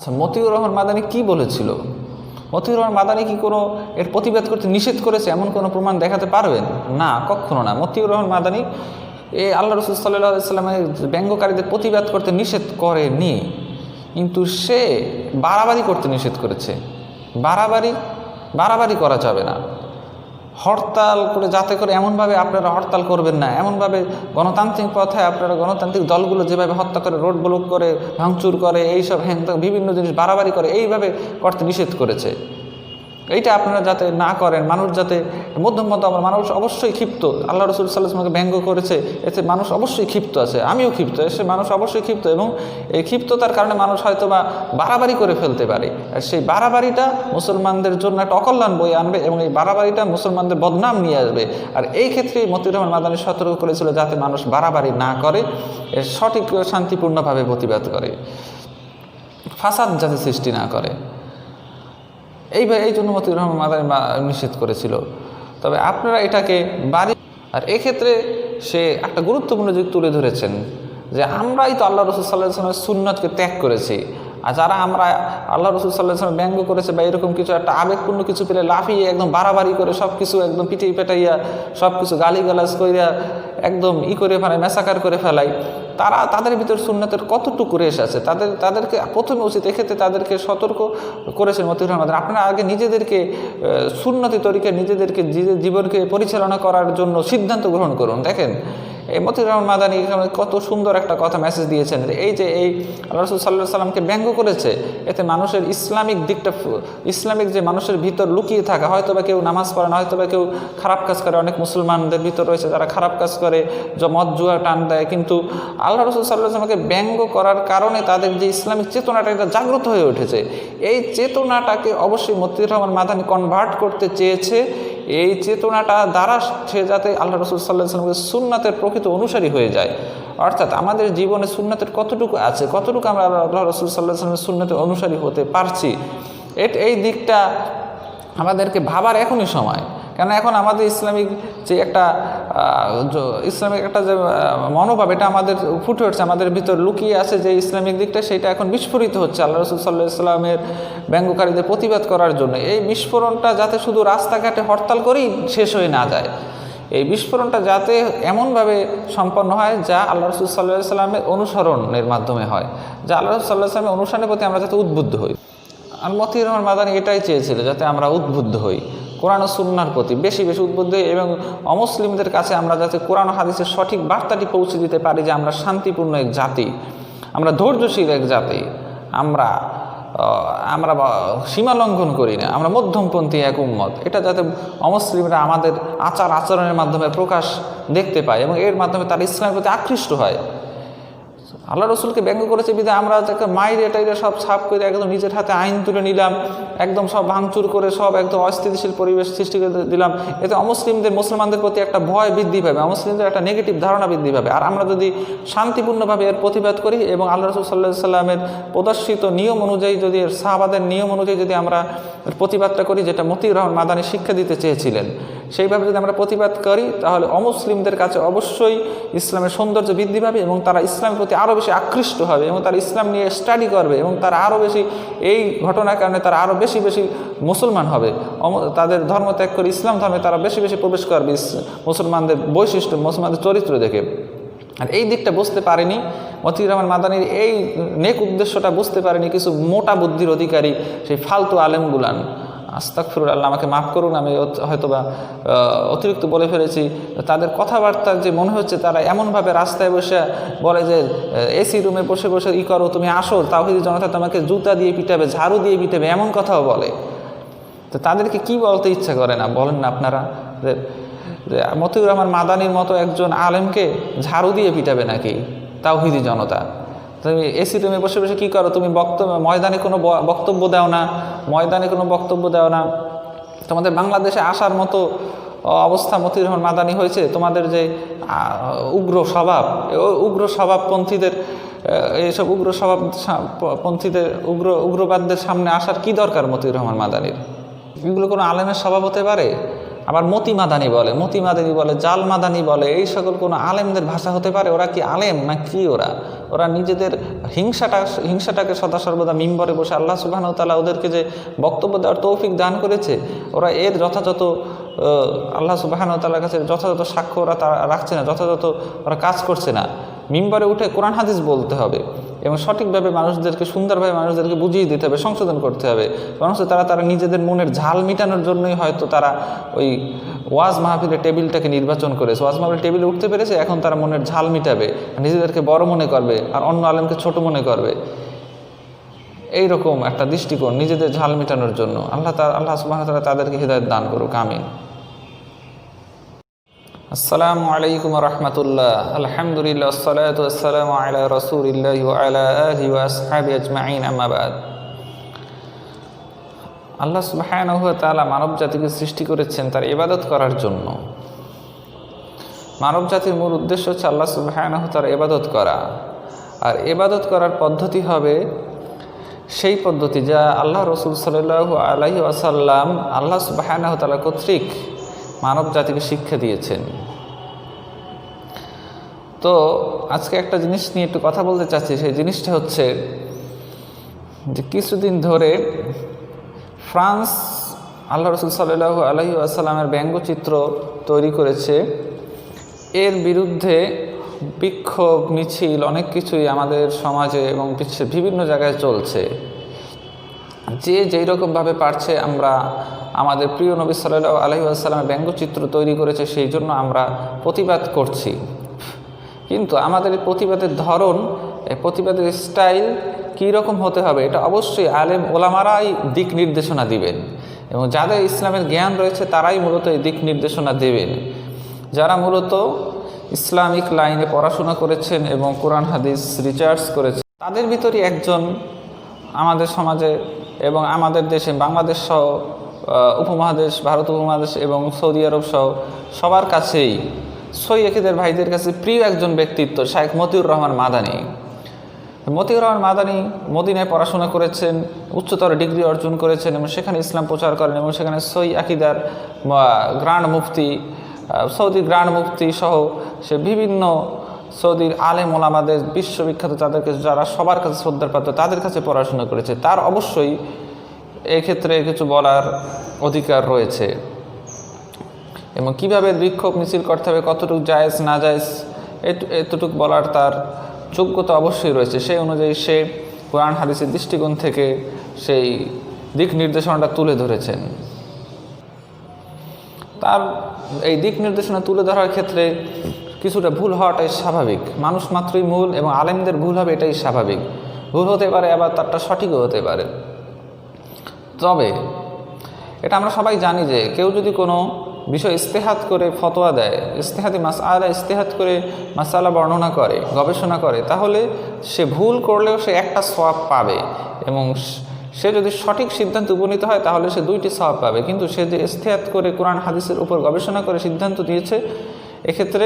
আচ্ছা, মতিউর রহমান মাদানী কি বলেছিল? মতিউর রহমান মাদানী কি কোনো এর প্রতিবাদ করতে নিষেধ করেছে এমন কোনো প্রমাণ দেখাতে পারবেন? না, কখনো না। মতিউর রহমান মাদানী এই আল্লাহ রসুল সাল্লাল্লাহু আলাইহি ওয়াসাল্লামের ব্যঙ্গকারীদের প্রতিবাদ করতে নিষেধ করেনি, কিন্তু সে বাড়াবাড়ি করতে নিষেধ করেছে। বাড়াবাড়ি করা যাবে না। হরতাল করে যাতে করে এমনভাবে আপনারা হরতাল করবেন না, এমনভাবে গণতান্ত্রিক পথে আপনারা গণতান্ত্রিক দলগুলো যেভাবে হত্যা করে, রোড ব্লক করে, ভাঙচুর করে, এইসব বিভিন্ন জিনিস বাড়াবাড়ি করে, এইভাবে করতে নিষেধ করেছে। এইটা আপনারা যাতে না করেন, মানুষ যাতে মধ্যম মানুষ অবশ্যই ক্ষিপ্ত। আল্লাহ রসুল সাল্লাল্লাহু আলাইহি ওয়াসাল্লামকে ব্যঙ্গ করেছে, এতে মানুষ অবশ্যই ক্ষিপ্ত আছে, আমিও ক্ষিপ্ত, এসে মানুষ অবশ্যই ক্ষিপ্ত, এবং এই ক্ষিপ্ততার কারণে মানুষ হয়তো বা বাড়াবাড়ি করে ফেলতে পারে। আর সেই বাড়াবাড়িটা মুসলমানদের জন্য একটা অকল্যাণ বয়ে আনবে, এবং এই বাড়াবাড়িটা মুসলমানদের বদনাম নিয়ে আসবে। আর এই ক্ষেত্রেই মতিউর রহমান মাদানী সতর্ক করেছিল যাতে মানুষ বাড়াবাড়ি না করে, এর সঠিক শান্তিপূর্ণভাবে প্রতিবাদ করে, ফাসাদ যাতে সৃষ্টি না করে। এই জন্য মতিউর রহমান মাদানী নিষেধ করেছিল। তবে আপনারা এটাকে আর এক্ষেত্রে সে একটা গুরুত্বপূর্ণ দিক তুলে ধরেছেন যে আমরাই তো আল্লাহ রসুল সাল্লাল্লাহু আলাইহি ওয়াসাল্লামের সুন্নতকে ত্যাগ করেছি, আর যারা আমরা আল্লাহ রসুল সাল্লাল্লাহু আলাইহি ওয়াসাল্লাম ব্যঙ্গ করেছে বা এরকম কিছু একটা আবেগপূর্ণ কিছু পেলে লাফিয়ে একদম বাড়াবাড়ি করে সব কিছু একদম পিটিয়ে পেটাইয়া সব কিছু গালিগালাজ কইরা একদম করে ফেলাই, ম্যাসাকার করে ফেলাই, তাদের ভিতর সুন্নতের কতটুকু রেশ আছে, তাদেরকে প্রথমে উচিত এক্ষেত্রে তাদেরকে সতর্ক করেছেন মতিউর রহমান মাদানী। আপনারা আগে নিজেদেরকে সুন্নতি তরিকে নিজেদেরকে জীবনকে পরিচালনা করার জন্য সিদ্ধান্ত গ্রহণ করুন। দেখেন এই মতিউর রহমান মাদানী কত সুন্দর একটা কথা মেসেজ দিয়েছেন, এই যে এই আল্লাহ রাসূল সাল্লাল্লাহু আলাইহি ওয়াসাল্লামকে ব্যঙ্গ করেছে, এতে মানুষের ইসলামিক দিকটা, ইসলামিক যে মানুষের ভিতর লুকিয়ে থাকা, হয়তো বা কেউ নামাজ পড়ে না, হয়তো বা কেউ খারাপ কাজ করে, অনেক মুসলমানদের ভিতর রয়েছে যারা খারাপ কাজ করে, মদ জুয়া টান দেয়, কিন্তু আল্লাহ রাসূল সাল্লাল্লাহু আলাইহি ওয়াসাল্লামকে ব্যঙ্গ করার কারণে তাদের যে ইসলামিক চেতনাটা এটা জাগ্রত হয়ে উঠেছে। এই চেতনাটাকে অবশ্যই মতিউর রহমান মাদানী কনভার্ট করতে চেয়েছে। এই চেতনাটা দ্বারা সে যাতে আল্লাহ রাসূল সাল্লাল্লাহু আলাইহি ওয়াসাল্লামের সুন্নাতের প্রকৃত অনুসারী হয়ে যায়, অর্থাৎ আমাদের জীবনে সুন্নাতের কতটুকু আছে, কতটুকু আমরা আল্লাহ রাসূল সাল্লাল্লাহু আলাইহি ওয়াসাল্লামের সুন্নাতের অনুসারী হতে পারছি, এই দিকটা আমাদেরকে ভাবার এখনই সময়। কেন এখন আমাদের ইসলামিক যে একটা যে মনোভাব, এটা আমাদের ফুটে উঠছে, আমাদের ভিতর লুকিয়ে আছে যে ইসলামিক দিকটা, সেটা এখন বিস্ফোরিত হচ্ছে আল্লাহ রাসূল সাল্লাল্লাহু আলাইহি ওয়াসাল্লামের ব্যঙ্গকারীদের প্রতিবাদ করার জন্য। এই বিস্ফোরণটা যাতে শুধু রাস্তাঘাটে হরতাল করেই শেষ হয়ে না যায়, এই বিস্ফোরণটা যাতে এমনভাবে সম্পন্ন হয় যা আল্লাহ রাসূল সাল্লাল্লাহু আলাইহি ওয়াসাল্লামের অনুসরণের মাধ্যমে হয়, যা আল্লাহ রাসূল সাল্লাল্লাহু আলাইহি ওয়াসাল্লামের অনুসরণের প্রতি আমরা যাতে উদ্বুদ্ধ হই। আর মতিউর রহমান মাদানী এটাই চেয়েছিল, যাতে আমরা উদ্বুদ্ধ হই, কোরআন ও সুন্নাহর প্রতি বেশি বেশি উদ্বুদ্ধ হই, এবং অমুসলিমদের কাছে আমরা যাতে কোরআন ও হাদিসের সঠিক বার্তাটি পৌঁছে দিতে পারি যে আমরা শান্তিপূর্ণ এক জাতি, আমরা ধৈর্যশীল এক জাতি, আমরা সীমা লঙ্ঘন করি না, আমরা মধ্যমপন্থী এক উম্মত, এটা যাতে অমুসলিমরা আমাদের আচরণের মাধ্যমে প্রকাশ দেখতে পায় এবং এর মাধ্যমে তারা ইসলামের প্রতি আকৃষ্ট হয়। আল্লাহ রসুলকে ব্যঙ্গ করেছে বিধায় আমরা যাকে মাইরে টাইরে সব ছাপ করে একদম নিজের হাতে আইন তুলে নিলাম, একদম সব ভাঙচুর করে সব একদম অস্থিতিশীল পরিবেশ সৃষ্টি করে দিলাম। এতে মুসলমানদের প্রতি একটা ভয় বৃদ্ধি পাবে, অমুসলিমদের একটা নেগেটিভ ধারণা বৃদ্ধি পাবে। আর আমরা যদি শান্তিপূর্ণভাবে এর প্রতিবাদ করি এবং আল্লাহ রসুল সাল্লাল্লাহু আলাইহি ওয়াসাল্লামের প্রদর্শিত নিয়ম অনুযায়ী, যদি সাহাবাদের নিয়ম অনুযায়ী যদি আমরা প্রতিবাদটা করি, যেটা মতিউর রহমান মাদানী শিক্ষা দিতে চেয়েছিলেন, সেইভাবে যদি আমরা প্রতিবাদ করি, তাহলে অমুসলিমদের কাছে অবশ্যই ইসলামের সৌন্দর্য বৃদ্ধি পাবে এবং তারা ইসলামের প্রতি আরও বেশি আকৃষ্ট হবে এবং তারা ইসলাম নিয়ে স্টাডি করবে এবং তারা আরও বেশি, এই ঘটনার কারণে তারা আরও বেশি বেশি মুসলমান হবে, তাদের ধর্ম ত্যাগ করে ইসলাম ধর্মে তারা বেশি বেশি প্রবেশ করবে মুসলমানদের বৈশিষ্ট্য, মুসলমানদের চরিত্র দেখে। আর এই দিকটা বুঝতে পারেনি মতিউর রহমান মাদানীর, এই নেক উদ্দেশ্যটা বুঝতে পারেনি কিছু মোটা বুদ্ধির অধিকারী সেই ফালতু আলেমগুলান। আস্তাগফিরুল্লাহ, আমাকে মাফ করুন, আমি হয়তোবা অতিরিক্ত বলে ফেলেছি। তাদের কথাবার্তার যে মনে হচ্ছে তারা এমনভাবে রাস্তায় বসে বলে যে এসি রুমে বসে বসে করো, তুমি আসো, তাওহীদি জনতা তোমাকে জুতা দিয়ে পিটাবে, ঝাড়ু দিয়ে পিটাবে, এমন কথাও বলে। তো তাদেরকে কি বলতে ইচ্ছা করে না বলেন না আপনারা, যে মতিউর রহমান মাদানীর মতো একজন আলেমকে ঝাড়ু দিয়ে পিটাবে নাকি তাওহীদি জনতা? তুমি এসি রুমে বসে বসে কী করো, তুমি ময়দানে কোনো বক্তব্য দাও না, তোমাদের বাংলাদেশে আসার মতো অবস্থা মতিউর রহমান মাদানী হয়েছে, তোমাদের যে উগ্র স্বভাবপন্থীদের, এইসব উগ্রবাদদের সামনে আসার কি দরকার মতিউর রহমান মাদানীর? এগুলো কোনো আলেমের স্বভাব হতে পারে? আবার মতি মাদানি বলে, জাল মাদানি বলে, এই সকল কোনো আলেমদের ভাষা হতে পারে? ওরা কি আলেম না কি? ওরা নিজেদের হিংসাটাকে সদা সর্বদা মিম্বরে বসে আল্লাহ সুবহানাহু ওয়া তাআলা ওদেরকে যে বক্তব্য দেওয়ার তৌফিক দান করেছে, ওরা এর যথাযথ আল্লাহ সুবহানাহু ওয়া তাআলার কাছে যথাযথ সাক্ষ্য ওরা রাখছে না, যথাযথ ওরা কাজ করছে না। মিম্বরে উঠে কোরআন হাদিস বলতে হবে এবং সঠিকভাবে মানুষদেরকে, সুন্দরভাবে মানুষদেরকে বুঝিয়ে দিতে হবে, সংশোধন করতে হবে। মানুষ তারা নিজেদের মনের ঝাল মিটানোর জন্যই হয়তো তারা ওই ওয়াজ মাহফিলের টেবিলটাকে নির্বাচন করেছে, ওয়াজ মাহফিলের টেবিলে উঠতে পেরেছে, এখন তারা মনের ঝাল মিটাবে, নিজেদেরকে বড় মনে করবে আর অন্য আলেমকে ছোট মনে করবে। এইরকম একটা দৃষ্টিকোণ নিজেদের ঝাল মিটানোর জন্য। আল্লাহ সুবহানাহু ওয়া তাআলা তাদেরকে হিদায়াত দান করুক, আমিন। আসসালামু আলাইকুম ওয়া রাহমাতুল্লাহ। আলহামদুলিল্লাহ, আসসালাতু ওয়াসসালামু আলা রাসূলিল্লাহি ওয়া আলা আলিহি ওয়া আসহাবিহি আজমাইন, আম্মা বাদ। আল্লাহ সুবহানাহু ওয়া তাআলা মানব জাতিকে সৃষ্টি করেছেন তার ইবাদত করার জন্য। মানব জাতির মূল উদ্দেশ্য হচ্ছে আল্লাহ সুবহানাহু ওয়া তাআলার ইবাদত করা। আর ইবাদত করার পদ্ধতি হবে সেই পদ্ধতি যা আল্লাহ রাসূল সাল্লাল্লাহু আলাইহি ওয়াসাল্লাম আল্লাহ সুবহানাহু ওয়া তাআলা কর্তৃক মানব জাতিকে শিক্ষা দিয়েছেন। তো আজকে একটা জিনিস নিয়ে একটু কথা বলতে চাচ্ছি। সেই জিনিসটা হচ্ছে যে কিছুদিন ধরে ফ্রান্স আল্লাহ রাসূল সাল্লাল্লাহু আলাইহি ওয়াসাল্লামের ব্যঙ্গচিত্র তৈরি করেছে। এর বিরুদ্ধে বিক্ষোভ, মিছিল, অনেক কিছুই আমাদের সমাজে এবং বিশ্বের বিভিন্ন জায়গায় চলছে। যে যেই রকমভাবে পারছে আমরা আমাদের প্রিয় নবী সাল্লাল্লাহু আলাইহি ওয়াসাল্লামের ব্যঙ্গচিত্র তৈরি করেছে, সেই জন্য আমরা প্রতিবাদ করছি। কিন্তু আমাদের এই প্রতিবাদের ধরন, এই প্রতিবাদের স্টাইল কী রকম হতে হবে এটা অবশ্যই আলেম ওলামারাই দিক নির্দেশনা দিবেন এবং যাদের ইসলামের জ্ঞান রয়েছে তারাই মূলত এই দিক নির্দেশনা দেবেন। যারা মূলত ইসলামিক লাইনে পড়াশোনা করেছেন এবং কোরআন হাদিস রিসার্চ করেছেন, তাদের ভিতরই একজন আমাদের সমাজে এবং আমাদের দেশে, বাংলাদেশ সহ উপমহাদেশ, ভারত উপমহাদেশ এবং সৌদি আরব সহ সবার কাছেই সৈয়দের ভাইদের কাছে প্রিয় একজন ব্যক্তিত্ব শায়েখ মতিউর রহমান মাদানী। মতিউর রহমান মাদানী মদিনায় পড়াশোনা করেছেন, উচ্চতর ডিগ্রি অর্জন করেছেন এবং সেখানে ইসলাম প্রচার করেন এবং সেখানে সই আকিদার গ্র্যান্ড মুফতি, সৌদির গ্র্যান্ড মুফতি সহ সে বিভিন্ন সৌদির আলেম ওলামাদের বিশ্ববিখ্যাত, তাদেরকে যারা সবার কাছে শ্রদ্ধার পাত্র, তাদের কাছে পড়াশোনা করেছে। তার অবশ্যই এক্ষেত্রে কিছু বলার অধিকার রয়েছে এবং কিভাবে বিক্ষোভ মিছিল করতে হবে, কতটুকু জায়েজ না জায়েজ, এতটুকু বলার তার যোগ্যতা অবশ্যই রয়েছে। সেই অনুযায়ী সে কোরআন হাদিসের দৃষ্টিকোণ থেকে সেই দিক নির্দেশনাটা তুলে ধরেছেন। তার এই দিক নির্দেশনা তুলে ধরার ক্ষেত্রে কিছুটা ভুল হওয়াটাই স্বাভাবিক। মানুষ মাত্রই মূল এবং আলেমদের ভুল হবে, এটাই স্বাভাবিক। ভুল হতে পারে, আবার তারটা সঠিকও হতে পারে। তবে এটা আমরা সবাই জানি যে কেউ যদি কোনো বিষয় ইস্তেহাদ করে ফতোয়া দেয়, ইস্তেহাদি মাসআলা ইস্তেহাদ করে মাসআলা বর্ণনা করে, গবেষণা করে, তাহলে সে ভুল করলেও সে একটা সওয়াব পাবে এবং সে যদি সঠিক সিদ্ধান্ত উপনীত হয় তাহলে সে 2টি সওয়াব পাবে। কিন্তু সে যে ইস্তেহাদ করে কোরআন হাদিসের উপর গবেষণা করে সিদ্ধান্ত দিয়েছে, এক্ষেত্রে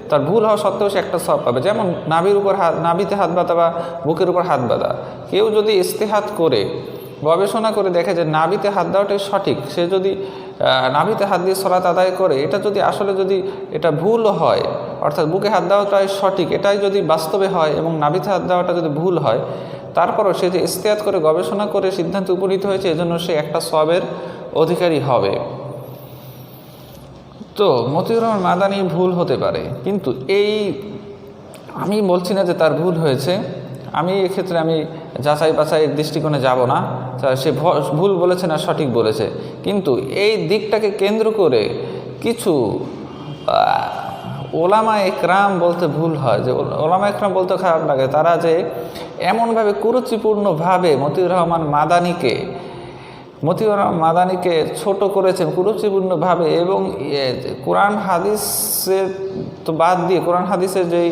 তার ভুল হওয়া সত্ত্বেও সে একটা সওয়াব পাবে। যেমন নাবিতে হাত বাঁধা বা বুকের উপর হাত বাঁধা। কেউ যদি ইস্তেহাদ করে গবেষণা করে দেখে যে নাবিতে হাত দেওয়াটাই সঠিক, সে যদি নাবিতে হাত দিয়ে সলাত আদায় করে, এটা যদি আসলে যদি এটা ভুল হয়, অর্থাৎ বুকে হাত দেওয়াটাই সঠিক, এটাই যদি বাস্তবে হয় এবং নাবিতে হাত দেওয়াটা যদি ভুল হয়, তারপরও সে যে ইস্তেহাদ করে গবেষণা করে সিদ্ধান্ত উপনীত হয়েছে, এজন্য সে একটা সওয়াবের অধিকারী হবে। তো মতিউর রহমান মাদানী ভুল হতে পারে, কিন্তু আমি বলছি না যে তার ভুল হয়েছে। আমি এক্ষেত্রে যাচাই বাছাইয়ের দৃষ্টিকোণে যাব না, সে ভুল বলেছে না সঠিক বলেছে। কিন্তু এই দিকটাকে কেন্দ্র করে কিছু ওলামা একরাম বলতে ভুল হয়, যে ওলামা একরাম বলতে খারাপ লাগে, তারা যে এমনভাবে কুরুচিপূর্ণভাবে মতিউর রহমান মাদানীকে ছোট করেছেন কুরুচিপূর্ণভাবে এবং কোরআন হাদিসের তো বাদ দিয়ে, কোরআন হাদিসের যেই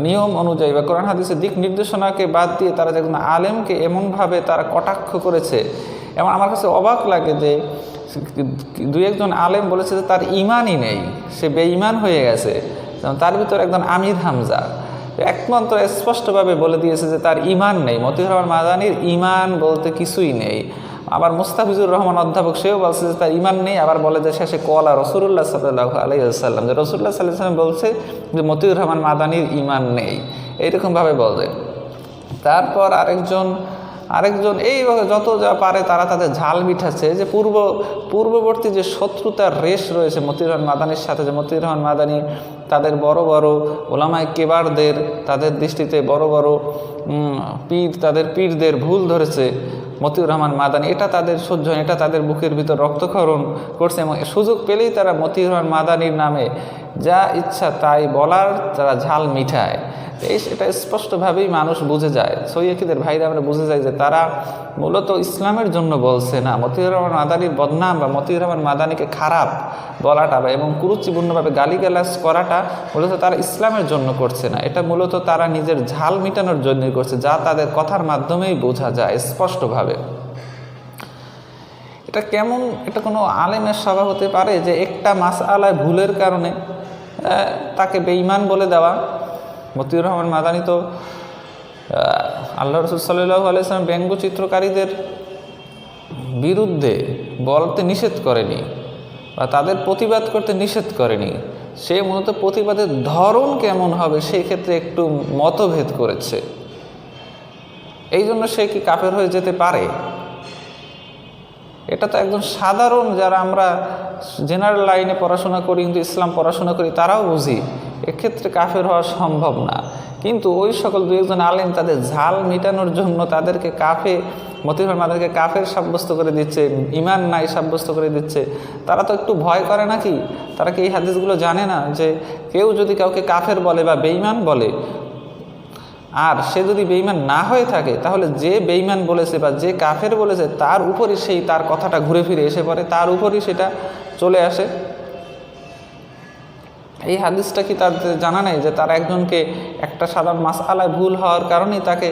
নিয়ম অনুযায়ী বা কোরআন হাদিসের দিক নির্দেশনাকে বাদ দিয়ে তারা যে একজন আলেমকে এমনভাবে তারা কটাক্ষ করেছে। এবং আমার কাছে অবাক লাগে যে 2-1জন আলেম বলেছে যে তার ইমানই নেই, সে বেঈমান হয়ে গেছে। তার ভিতরে একজন আমির হামজা একমাত্র স্পষ্টভাবে বলে দিয়েছে যে তার ইমান নেই, মতিউর রহমান মাদানীর ইমান বলতে কিছুই নেই। আবার মুস্তাফিজুর রহমান অধ্যাপক সেও বলছে যে তার ইমান নেই, আবার বলে যে শেষে কলা রাসূলুল্লাহ সাল্লাল্লাহু আলাইহি ওয়াসাল্লাম, যে রাসূলুল্লাহ সাল্লাল্লাহু আলাইহি ওয়াসাল্লাম বলছে যে মতিউর রহমান মাদানির ইমান নেই, এইরকমভাবে বলে। তারপর আরেকজন এইভাবে যত যা পারে তারা তাদের ঝাল মিঠাচ্ছে, যে পূর্ববর্তী যে শত্রুতার রেশ রয়েছে মতিউর রহমান মাদানির সাথে, যে মতিউর রহমান মাদানি তাদের বড় বড় ওলামায়ে কেবারদের, তাদের দৃষ্টিতে বড় বড় তাদের পীরদের ভুল ধরেছে মতিউর রহমান মাদানি, এটা তাদের সহ্য হয়, এটা তাদের বুকের ভিতর রক্তক্ষরণ করছে, এবং সুযোগ পেলেই তারা মতিউর রহমান মাদানির নামে যা ইচ্ছা তাই বলার তারা ঝাল মিঠায়। এটা স্পষ্টভাবেই মানুষ বুঝে যায়, সৈয়কিদের ভাইরা আমরা বুঝে যাই যে তারা মূলত ইসলামের জন্য বলছে না। মতিউর রহমান মাদানির বদনাম বা মতিউর রহমান মাদানিকে খারাপ বলাটা বা এবং কুরুচিপূর্ণভাবে গালিগালাজ করাটা মূলত তারা ইসলামের জন্য করছে না, এটা মূলত তারা নিজের ঝাল মিটানোর জন্যই করছে, যা তাদের কথার মাধ্যমেই বোঝা যায় স্পষ্টভাবে। এটা কেমন, এটা কোনো আলেমের স্বভাব হতে পারে যে একটা মাসআলায় ভুলের কারণে তাকে বেঈমান বলে দেওয়া? মতিউর রহমান মাদানি তো আল্লাহ রাসূল সাল্লাল্লাহু আলাইহি ওয়াসাল্লাম ব্যঙ্গচিত্রকারীদের বিরুদ্ধে বলতে নিষেধ করেনি বা তাদের প্রতিবাদ করতে নিষেধ করেনি, সে মূলত প্রতিবাদের ধরন কেমন হবে সেই ক্ষেত্রে একটু মতভেদ করেছে, এই জন্য সে কি কাফের হয়ে যেতে পারে? এটা তো একজন সাধারণ, যারা আমরা জেনারেল লাইনে পড়াশোনা করি কিন্তু ইসলাম পড়াশোনা করি, তারাও বুঝি এক্ষেত্রে কাফের হওয়া সম্ভব না। কিন্তু ওই সকল দু একজন আলেম তাদের ঝাল মেটানোর জন্য তাদেরকে মতিউর রহমান মাদানিকে কাফের সাব্যস্ত করে দিচ্ছে, ইমান নাই সাব্যস্ত করে দিচ্ছে। তারা তো একটু ভয় করে নাকি? তারা কি এই হাদিসগুলো জানে না যে কেউ যদি কাউকে কাফের বলে বা বেঈমান বলে, আর সে যদি বেঈমান না হয়ে থাকে, তাহলে যে বেঈমান বলেছে বা যে কাফের বলেছে তার উপরই সেই তার কথাটা ঘুরে ফিরে এসে পড়ে, তার উপরই সেটা চলে আসে। এই হাদিসটা কি তাদের জানা নেই যে তারা একজনকে একটা সাধারণ মাসআলায় ভুল হওয়ার কারণেই তাকে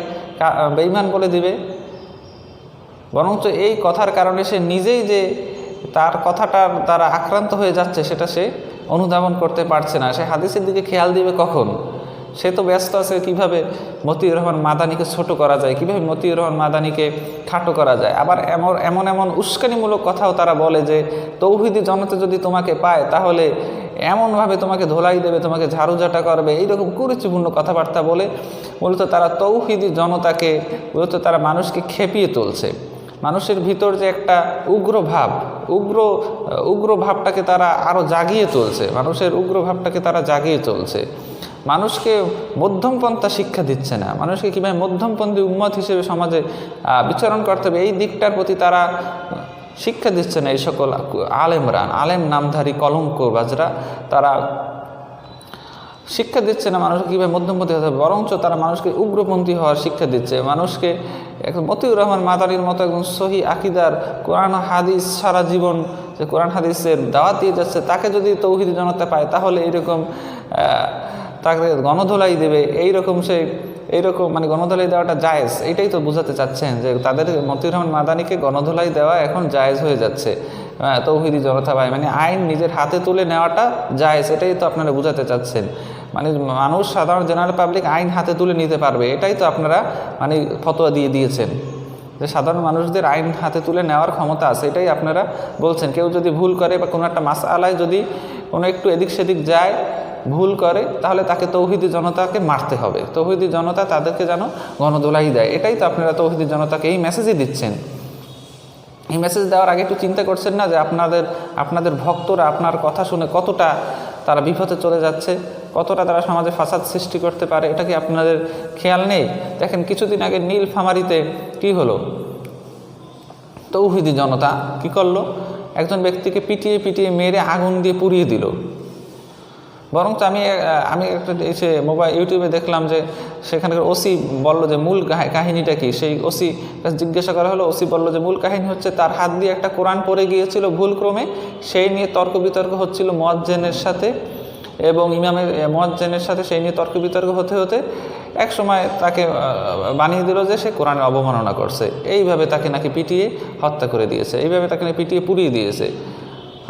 বেঈমান বলে দিবে? বরঞ্চ এই কথার কারণে সে নিজেই যে তার কথাটার দ্বারা আক্রান্ত হয়ে যাচ্ছে সেটা সে অনুধাবন করতে পারছে না। সে হাদিসের দিকে খেয়াল দিবে কখন? সে তো ব্যস্ত আছে কিভাবে মতিউর রহমান মাদানিকে ছোট করা যায়, কিভাবে মতিউর রহমান মাদানিকে খাটো করা যায়। আবার এমন উস্কানিমূলক কথাও তারা বলে যে তৌহিদি জনতা যদি তোমাকে পায় তাহলে এমনভাবে তোমাকে ধোলাই দেবে, তোমাকে ঝাড়ুঝাটা করবে, এইরকম কুরুচিপূর্ণ কথাবার্তা বলে মূলত তারা তৌহিদি জনতাকে, মূলত তারা মানুষকে খেপিয়ে তুলছে। মানুষের ভিতর যে একটা উগ্র ভাবটাকে তারা আরও জাগিয়ে তুলছে, মানুষের উগ্র ভাবটাকে তারা জাগিয়ে তুলছে। মানুষকে মধ্যমপন্থা শিক্ষা দিচ্ছে না, মানুষকে কীভাবে মধ্যমপন্থী উম্মত হিসেবে সমাজে বিচরণ করতে হবে এই দিকটার প্রতি তারা শিক্ষা দিচ্ছে না। এই সকল আলেম নামধারী কলঙ্কবাজরা তারা শিক্ষা দিচ্ছে না মানুষকে কীভাবে মধ্যমপন্থী হতে হবে, বরঞ্চ তারা মানুষকে উগ্রপন্থী হওয়ার শিক্ষা দিচ্ছে। মানুষকে মতিউর রহমান মাদানির মতো একজন সহি আকিদার কোরআন হাদিস সারা জীবন যে কোরআন হাদিসের দাওয়াত দিয়ে যাচ্ছে, তাকে যদি তৌহিদি জনতা পায় তাহলে এইরকম তাকে গণধোলাই দেবে, এইরকম মানে গণধোলাই দেওয়াটা জায়েজ, এটাই তো বোঝাতে চাচ্ছেন যে তাদের মতিউর রহমান মাদানিকে গণধোলাই দেওয়া এখন জায়েজ হয়ে যাচ্ছে তৌহিদি জনতা ভাই, মানে আইন নিজের হাতে তুলে নেওয়াটা জায়েজ, এটাই তো আপনারা বোঝাতে চাচ্ছেন। মানে মানুষ, সাধারণ জেনারেল পাবলিক আইন হাতে তুলে নিতে পারবে, এটাই তো আপনারা মানে ফতোয়া দিয়েছেন যে সাধারণ মানুষদের আইন হাতে তুলে নেওয়ার ক্ষমতা আছে, এটাই আপনারা বলছেন। কেউ যদি ভুল করে বা কোনো একটা মাসআলায় যদি কোনো একটু এদিক সেদিক যায়, ভুল করে, তাহলে তাকে তৌহিদি জনতাকে মারতে হবে, তৌহিদি জনতা তাদেরকে যেন গণধোলাই দেয়, এটাই তো আপনারা তৌহিদি জনতাকে এই মেসেজই দিচ্ছেন। এই মেসেজ দেওয়ার আগে একটু চিন্তা করছেন না যে আপনাদের ভক্তরা আপনার কথা শুনে কতটা তারা বিপথে চলে যাচ্ছে, কতটা তারা সমাজে ফাসাদ সৃষ্টি করতে পারে, এটা কি আপনাদের খেয়াল নেই? দেখেন কিছুদিন আগে নীলফামারীতে কি হলো, তৌহিদি জনতা কি করলো, একজন ব্যক্তিকে পিটিয়ে মেরে আগুন দিয়ে পুড়িয়ে দিল। বরঞ্চ আমি একটা এসে ইউটিউবে দেখলাম যে সেখানকার ওসি বলল যে মূল কাহিনীটা কি, সেই ওসি জিজ্ঞাসা করা হলো, ওসি বলল যে মূল কাহিনী হচ্ছে তার হাত দিয়ে একটা কোরআন পড়ে গিয়েছিল ভুলক্রমে, সেই নিয়ে তর্ক বিতর্ক হচ্ছিল মুয়াজ্জিনের সাথে এবং ইমামের মুয়াজ্জিনের সাথে, সেই নিয়ে তর্ক বিতর্ক হতে এক সময় তাকে বানিয়ে দিল যে সে কোরআনের অবমাননা করছে, এইভাবে তাকে নাকি পিটিয়ে হত্যা করে দিয়েছে, এইভাবে তাকে নাকি পিটিয়ে পুড়িয়ে দিয়েছে।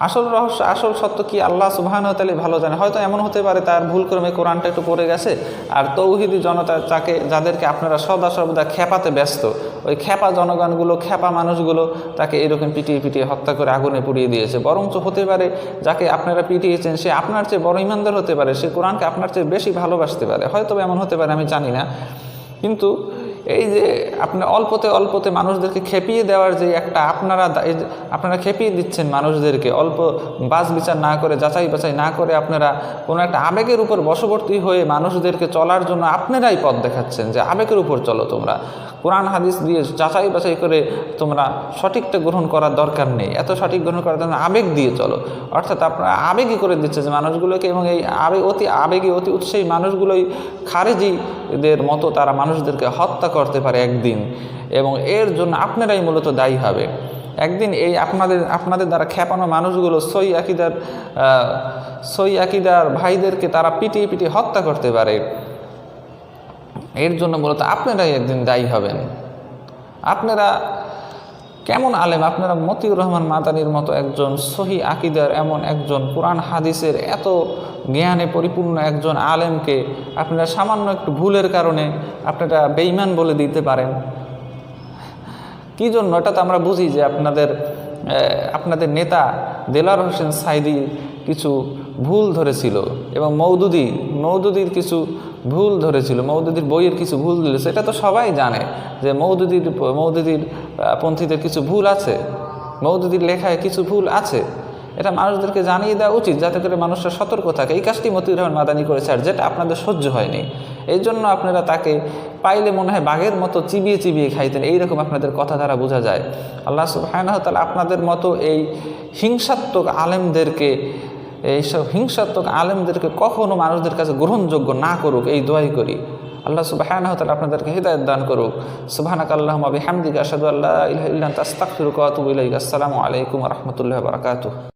আসল রহস্য, আসল সত্য কি আল্লাহ সুবহানাহু ওয়া তাআলা ভালো জানে। হয়তো এমন হতে পারে তার ভুলক্রমে কোরআনটা একটু পড়ে গেছে, আর তৌহিদি জনতা যাদেরকে আপনারা সদা সর্বদা খেপাতে ব্যস্ত, ওই খ্যাপা জনগণগুলো, খ্যাপা মানুষগুলো তাকে এরকম পিটিয়ে পিটিয়ে হত্যা করে আগুনে পুড়িয়ে দিয়েছে। বরঞ্চ হতে পারে যাকে আপনারা পিটিয়েছেন সে আপনার চেয়ে বড় ইমানদার হতে পারে, সে কোরআনকে আপনার চেয়ে বেশি ভালোবাসতে পারে, হয়তো এমন হতে পারে, আমি জানি না। কিন্তু এই যে আপনার অল্পতে মানুষদেরকে খেপিয়ে দেওয়ার যে একটা আপনারা খেপিয়ে দিচ্ছেন মানুষদেরকে, অল্প বাছ বিচার না করে, যাচাই বাছাই না করে আপনারা কোনো একটা আবেগের উপর বশবর্তী হয়ে মানুষদেরকে চলার জন্য আপনারাই পথ দেখাচ্ছেন যে আবেগের উপর চলো তোমরা, কোরআন হাদিস দিয়ে যাচাই বাছাই করে তোমরা সঠিকটা গ্রহণ করার দরকার নেই, এত সঠিক গ্রহণ করার জন্য আবেগ দিয়ে চলো। অর্থাৎ আপনারা আবেগই করে দিচ্ছে যে মানুষগুলোকে, এবং এই আবেগী অতি উৎসাহী মানুষগুলোই খারেজিদের মতো তারা মানুষদেরকে হত্যা করতে পারে একদিন, এবং এর জন্য আপনারাই মূলত দায়ী হবে একদিন। এই আপনাদের দ্বারা খেপানো মানুষগুলো সই আকিদার ভাইদেরকে তারা পিটিয়ে পিটিয়ে হত্যা করতে পারে, এর জন্য মূলত আপনারাই একদিন দায়ী হবেন। আপনারা কেমন আলেম, আপনারা মতিউর রহমান মাদানির মতো একজন সহি আকিদার, এমন একজন কোরআন হাদিসের এত জ্ঞানে পরিপূর্ণ একজন আলেমকে আপনারা সামান্য একটু ভুলের কারণে আপনারা বেঈমান বলে দিতে পারেন? কী জন্য? এটা তো আমরা বুঝি যে আপনাদের নেতা দেলাওয়ার হোসেন সাইদি কিছু ভুল ধরেছিল, এবং মওদুদির কিছু ভুল ধরেছিল, মওদুদির বইয়ের কিছু ভুল ধরেছে। এটা তো সবাই জানে যে মওদুদির পন্থীদের কিছু ভুল আছে, মওদুদির লেখায় কিছু ভুল আছে। এটা মানুষদেরকে জানিয়ে দেওয়া উচিত, যাতে করে মানুষরা সতর্ক থাকে। এই কাজটি মতিউর রহমান মাদানি করেছে, আর যেটা আপনাদের সহ্য হয়নি, এই জন্য আপনারা তাকে পাইলে মনে হয় বাঘের মতো চিবিয়ে চিবিয়ে খাইতেন, এইরকম আপনাদের কথা দ্বারা বোঝা যায়। আল্লাহ সুবহানাহু ওয়া তাআলা আপনাদের মতো এই হিংসাত্মক আলেমদেরকে কখনো মানুষদের কাছে গ্রহণযোগ্য না করুক, এই দোয়াই করি। আল্লাহ সুবহানাহু ওয়া তাআলা আপনাদেরকে হিদায়াত দান করুক। সুবহানাকাল্লাহুম্মা বিহামদিকা আশহাদু আল্লা ইলাহা ইল্লা আনতা আস্তাগফিরুকা ওয়া আতুবু ইলাইক। আসসালামু আলাইকুম ওয়া রাহমাতুল্লাহি ওয়া বারাকাতুহু।